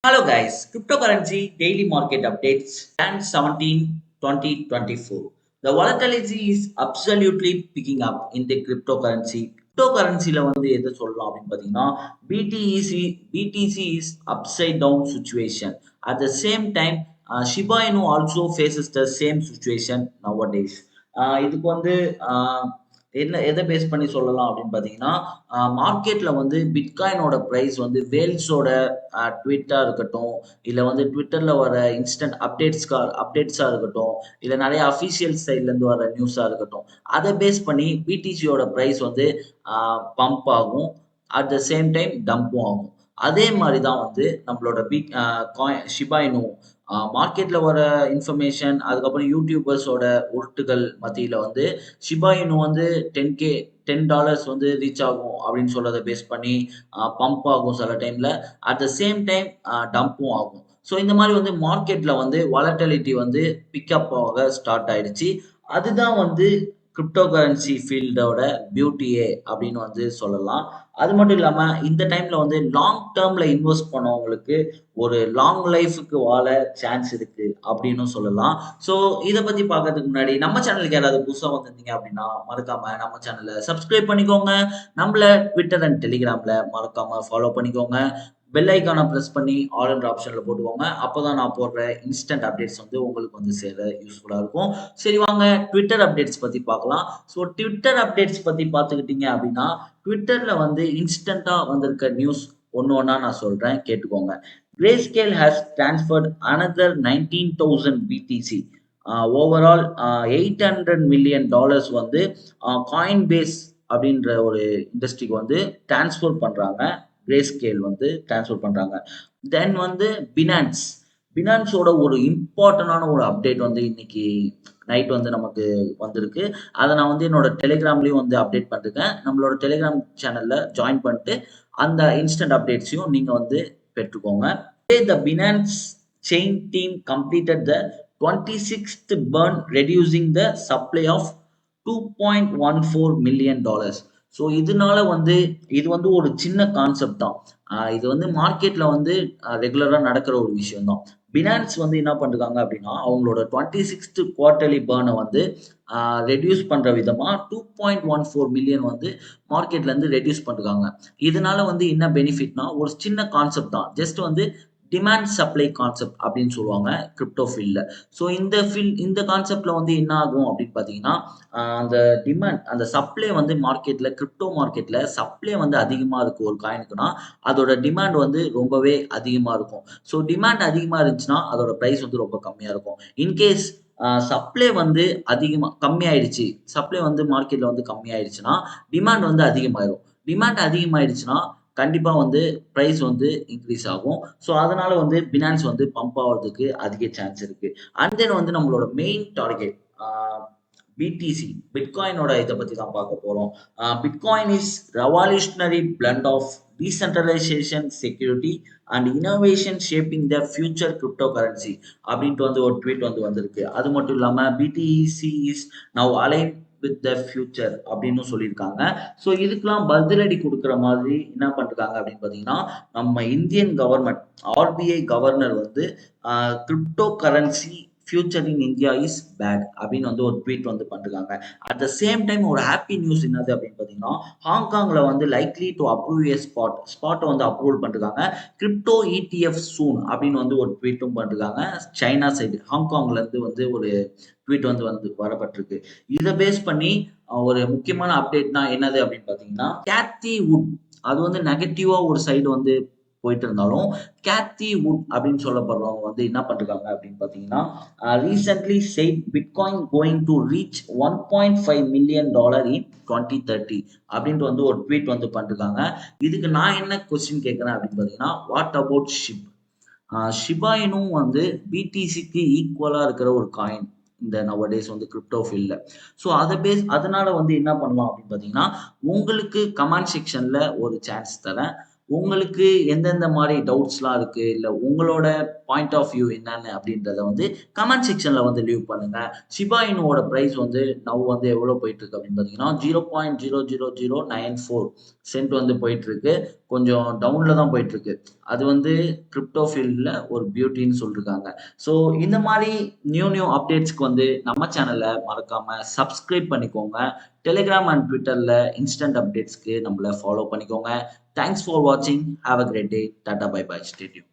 Hello guys, cryptocurrency daily market updates and 17 2024. The volatility is absolutely picking up in the cryptocurrency. Cryptocurrencyல வந்து எதை சொல்லலாம் அப்படின்னு பார்த்தீங்கன்னா BTC is upside down situation. At the same time, Shiba Inu also faces the same situation nowadays. இதுக்கு வந்து என்ன எதை base பண்ணி சொல்லலாம் அப்படின்னு பார்த்தீங்கன்னா மார்க்கெட்ல வந்து பிட்காயினோட ப்ரைஸ் வந்து வேல்ஸோட ட்வீட்டாக இருக்கட்டும், இல்லை வந்து ட்விட்டரில் வர இன்ஸ்டன்ட் அப்டேட்ஸாக இருக்கட்டும், இல்லை நிறைய அஃபிஷியல் சைட்லேருந்து வர நியூஸாக இருக்கட்டும், அதை பேஸ் பண்ணி பிடிசியோட ப்ரைஸ் வந்து பம்ப் ஆகும். அட் த சேம் டைம் டம்பும் ஆகும். அதே மாதிரி தான் வந்து நம்மளோட ஷிபாயினு மார்க்கெட்ல வர இன்ஃபர்மேஷன், அதுக்கப்புறம் யூடியூபர்ஸோட உருட்டுகள் மத்தியில வந்து ஷிபாயினு வந்து $10 வந்து ரீச் ஆகும் அப்படின்னு சொல்றதை பேஸ் பண்ணி பம்ப் ஆகும் சில டைம்ல. அட் த சேம் டைம் டம்பும் ஆகும். ஸோ இந்த மாதிரி வந்து மார்க்கெட்ல வந்து வாலட்டிலிட்டி வந்து பிக்கப் ஆக ஸ்டார்ட் ஆயிடுச்சு. அதுதான் வந்து கிரிப்டோ கரன்சி ஃபீல்டோட பியூட்டியே அப்படின்னு வந்து சொல்லலாம். அது மட்டும் இல்லாம இந்த டைம்ல வந்து லாங் டேர்ம்ல இன்வெஸ்ட் பண்ணவங்களுக்கு ஒரு லாங் லைஃபுக்கு வாழ சான்ஸ் இருக்கு அப்படின்னு சொல்லலாம். ஸோ இதை பத்தி பார்க்கறதுக்கு முன்னாடி நம்ம சேனலுக்கு யாராவது புதுசாக வந்திருந்தீங்க அப்படின்னா மறக்காம நம்ம சேனலை சப்ஸ்கிரைப் பண்ணிக்கோங்க. நம்மள ட்விட்டர் அண்ட் டெலிகிராம்ல மறக்காம ஃபாலோ பண்ணிக்கோங்க. பெல் ஐக்கானை ப்ரெஸ் பண்ணி ஆல்ன்ற ஆப்ஷனில் போட்டுக்கோங்க. அப்போ தான் நான் போடுற இன்ஸ்டன்ட் அப்டேட்ஸ் வந்து உங்களுக்கு வந்து சேர யூஸ்ஃபுல்லாக இருக்கும். சரி வாங்க ட்விட்டர் அப்டேட்ஸ் பற்றி பார்க்கலாம். ஸோ ட்விட்டர் அப்டேட்ஸ் பற்றி பார்த்துக்கிட்டீங்க அப்படின்னா ட்விட்டரில் வந்து இன்ஸ்டண்ட்டாக வந்திருக்க நியூஸ் ஒன்று நான் சொல்கிறேன், கேட்டுக்கோங்க. Grayscale has transferred another 19,000 BTC. Overall $800 million வந்து காயின் பேஸ் அப்படின்ற ஒரு இண்டஸ்ட்ரிக்கு வந்து டிரான்ஸ்ஃபர் பண்ணுறாங்க. கிரேஸ்கேல் வந்து டிரான்ஸ்ஃபர் பண்ணுறாங்க. தென் வந்து பினான்ஸோட ஒரு இம்பார்ட்டண்டான ஒரு அப்டேட் வந்து இன்னைக்கு நைட் வந்து நமக்கு வந்திருக்கு. அதை நான் வந்து என்னோட டெலிகிராம்லேயும் வந்து அப்டேட் பண்ணிருக்கேன். நம்மளோட டெலிகிராம் சேனலில் ஜாயின் பண்ணிட்டு அந்த இன்ஸ்டன்ட் அப்டேட்ஸையும் நீங்கள் வந்து பெற்றுக்கோங்க. The Binance chain team completed the 26th burn, reducing the supply of $2.14 million. So இதனால வந்து இது வந்து ஒரு சின்ன கான்செப்ட் தான். இது வந்து மார்க்கெட்ல வந்து ரெகுலரா நடக்கிற ஒரு விஷயம் தான். பினான்ஸ் வந்து என்ன பண்றாங்க அப்படின்னா அவங்களோட 26th குவார்டர்லி பர்னை வந்து ரெடியூஸ் பண்ற விதமா 2.14 மில்லியன் வந்து மார்க்கெட்ல இருந்து ரெடியூஸ் பண்றாங்க. இதனால வந்து என்ன பெனிஃபிட்னா ஒரு சின்ன கான்செப்ட் தான். ஜஸ்ட் வந்து டிமாண்ட் சப்ளை கான்செப்ட் அப்படின்னு சொல்லுவாங்க கிரிப்டோ ஃபீல்டில். ஸோ இந்த கான்செப்ட்ல வந்து என்ன ஆகும் அப்படின்னு பார்த்தீங்கன்னா அந்த டிமாண்ட் அந்த சப்ளை வந்து கிரிப்டோ மார்க்கெட்ல சப்ளை வந்து அதிகமாக இருக்கு ஒரு காயினுக்குன்னா அதோட டிமாண்ட் வந்து ரொம்பவே அதிகமாக இருக்கும். ஸோ டிமாண்ட் அதிகமாக இருந்துச்சுன்னா அதோட ப்ரைஸ் வந்து ரொம்ப கம்மியாக இருக்கும். இன்கேஸ் சப்ளை வந்து கம்மியாயிடுச்சு, சப்ளை வந்து மார்க்கெட்ல வந்து கம்மியாயிடுச்சுன்னா டிமாண்ட் வந்து அதிகமாயிடும். டிமாண்ட் அதிகமாயிடுச்சுன்னா கண்டிப்பா வந்து பிரைஸ் வந்து இன்க்ரீஸ் ஆகும். ஸோ அதனால வந்து பினான்ஸ் வந்து பம்ப் ஆகிறதுக்கு அதிக சான்ஸ் இருக்கு. அண்ட் தென் வந்து நம்மளோட மெயின் டார்கெட் பிடிசி பிட்காயினோட இதை பத்தி தான் பார்க்க போறோம். Bitcoin is revolutionary blend of decentralization security and innovation shaping the future crypto currency அப்படின்ட்டு வந்து ஒரு ட்வீட் வந்து வந்திருக்கு. அது மட்டும் இல்லாம BTC is now align with the future அப்படின்னு சொல்லியிருக்காங்க. ஸோ இதுக்கெல்லாம் பதிலடி கொடுக்குற மாதிரி என்ன பண்றாங்க அப்படின்னு பார்த்தீங்கன்னா நம்ம இந்தியன் கவர்மெண்ட் ஆர்பிஐ கவர்னர் வந்து crypto currency future in India is bad அப்படின்னு வந்து ஒரு ட்வீட் வந்து பண்ணிருக்காங்க. அட் த சேம் டைம் ஒரு ஹாப்பி நியூஸ் என்னது அப்படின்னு பார்த்தீங்கன்னா ஹாங்காங்ல வந்து லைக்லி டு அப்ரூவ் ஏ ஸ்பாட்டை வந்து அப்ரூவல் பண்ணிருக்காங்க. கிரிப்டோ இடிஎஃப் சூன் அப்படின்னு வந்து ஒரு ட்வீட்டும் பண்ணிருக்காங்க. சைனா சைடு ஹாங்காங்ல இருந்து வந்து ஒரு ட்வீட் வந்து வரப்பட்டிருக்கு. இதை பேஸ் பண்ணி ஒரு முக்கியமான அப்டேட்னா என்னது அப்படின்னு பார்த்தீங்கன்னா கேத்தி வுட் அது வந்து நெகட்டிவா ஒரு சைடு வந்து போயிட்டு இருந்தாலும் கேத்தி வுட் அப்படின்னு சொல்லப்படுறவங்க வந்து என்ன பண்றாங்க அப்படின்னு பார்த்தீங்கன்னா recently set bitcoin going to reach $1.5 million இன் 2030 அப்படின்ட்டு வந்து ஒரு ட்வீட் வந்து பண்ணிருக்காங்க. இதுக்கு நான் என்ன கொஸ்டின் கேட்கிறேன் அப்படின்னு பார்த்தீங்கன்னா வாட் அபவுட் ஷிபாயினும் வந்து பிடிசிக்கு ஈக்குவலா இருக்கிற ஒரு காயின் இந்த நவடேஸ் வந்து கிரிப்டோ ஃபீல்ட்ல. ஸோ அதனால வந்து என்ன பண்ணலாம் அப்படின்னு பார்த்தீங்கன்னா உங்களுக்கு கமெண்ட் செக்ஷன்ல ஒரு சான்ஸ் தரேன். உங்களுக்கு எந்தெந்த மாதிரி டவுட்ஸ்லாம் இருக்கு, இல்லை உங்களோட பாயிண்ட் ஆஃப் வியூ என்னன்னு அப்படின்றத வந்து கமெண்ட் செக்ஷன்ல வந்து லீவ் பண்ணுங்க. ஷிபாயினோட ப்ரைஸ் வந்து நவ் வந்து எவ்வளோ போயிட்டு இருக்கு அப்படின்னு பார்த்தீங்கன்னா 0.00094 சென்ட் வந்து போயிட்டு இருக்கு. கொஞ்சம் டவுன்ல தான் போயிட்டு இருக்கு. அது வந்து கிரிப்டோ ஃபீல்டில் ஒரு பியூட்டின்னு சொல்லியிருக்காங்க. ஸோ இந்த மாதிரி நியூ அப்டேட்ஸ்க்கு வந்து நம்ம சேனலை மறக்காம சப்ஸ்கிரைப் பண்ணிக்கோங்க. டெலிகிராம் அண்ட் ட்விட்டரில் இன்ஸ்டன்ட் அப்டேட்ஸ்க்கு நம்மளை ஃபாலோ பண்ணிக்கோங்க. தேங்க்ஸ் ஃபார் வாட்சிங். Have a great day. Tata bye bye. Stay tune.